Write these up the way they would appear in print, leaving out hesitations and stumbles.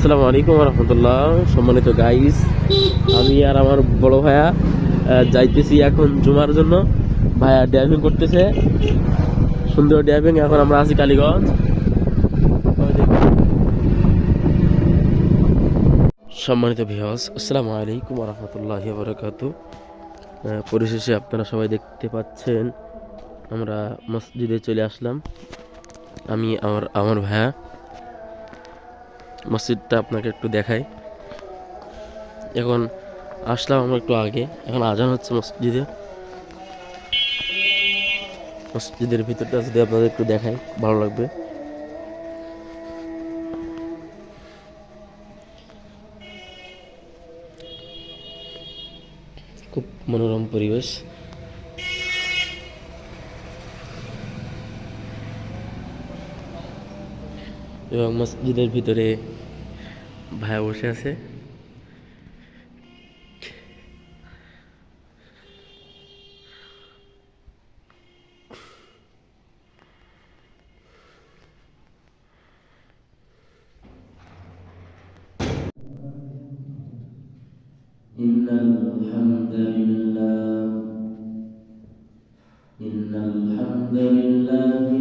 আসসালামু আলাইকুম রহমতুল্লাহ। সম্মানিত গাইস, আমি আর আমার বড় ভাইয়া যাইতেছি এখন জুমার জন্য। ভাইয়া ড্রাইভিং করতেছে, সুন্দর ড্রাইভিং। এখন আমরা আছি কালীগঞ্জ। সম্মানিত ভিউয়ার্স, আসসালামু আলাইকুম রহমতুল্লাহি ওয়া বারাকাতুহু। পরিশেষে আপনারা সবাই দেখতে পাচ্ছেন আমরা মসজিদে চলে আসলাম। আমি আমার ভাইয়া। মসজিদটা আপনাকে একটু দেখাই। এখন আসলাম আমরা একটু আগে, এখন আজান হচ্ছে মসজিদের ভিতরটা যদি আপনাদের একটু দেখাই ভালো লাগবে। খুব মনোরম পরিবেশ। এবং মসজিদের ভিতরে ভাইয়া বসে আছে। إن الحمد لله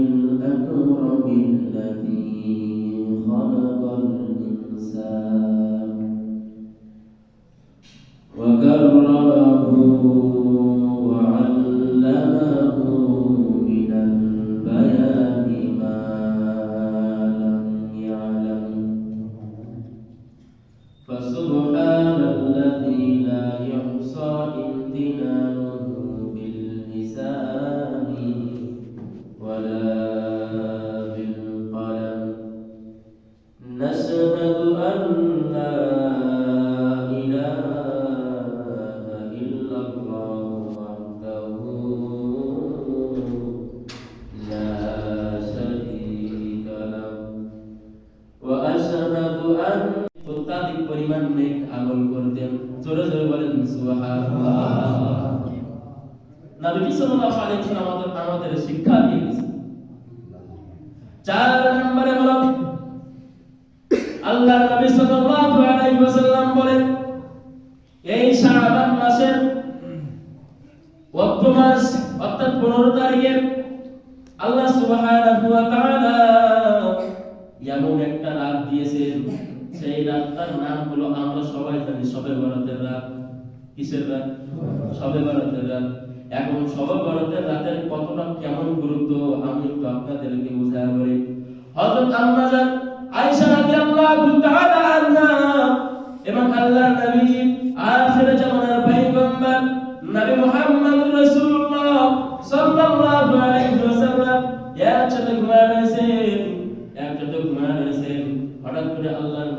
الأكرم الذي خلق الإنسان وكرمه وعلمه من البيان ما لم يعلم فسبحان الذي لا يحصى امتنانه باللسان ولا بالقلم نشهد أن لا إله إلا الله وحده لا شريك له وأشهد أن অত্যাধিক পরিমাণ নেক আমল করতেন। জোরে জোরে বলেন সুবহানাল্লাহ। নবী সাল্লাল্লাহু আলাইহি ওয়াসাল্লাম আমাদের শিক্ষা দিয়েছেন। 4 নম্বরে হলো আল্লাহর নবী সাল্লাল্লাহু আলাইহি ওয়াসাল্লাম বলেন, এই শাবান মাসের ওয়াক্ত মাস অর্থাৎ 15 তারিখে আল্লাহ সুবহানাহু ওয়া তাআলা এমন একটা রাত দিয়েছেন, সেই রাতটার নাম হলো আমরা সবাই জানি শবে বরাতের রাত। কিসের রাত? শবে বরাতের রাত। এখন শবে বরাতের রাতের কতটা কেমন গুরুত্ব আমি একটু আপনাদেরকে বোঝাতে পারি। হযরত আম্মা জান আয়েশা রাদিয়াল্লাহু তাআলা আনহা এবং আল্লাহর নবী আখির জামানার পয়গম্বর নবী মুহাম্মদ রাসূলুল্লাহ সাল্লাল্লাহু আলাইহি ওয়াসাল্লাম একসাথে ঘুমায় রয়েছেন। হঠাৎ করে আল্লাহর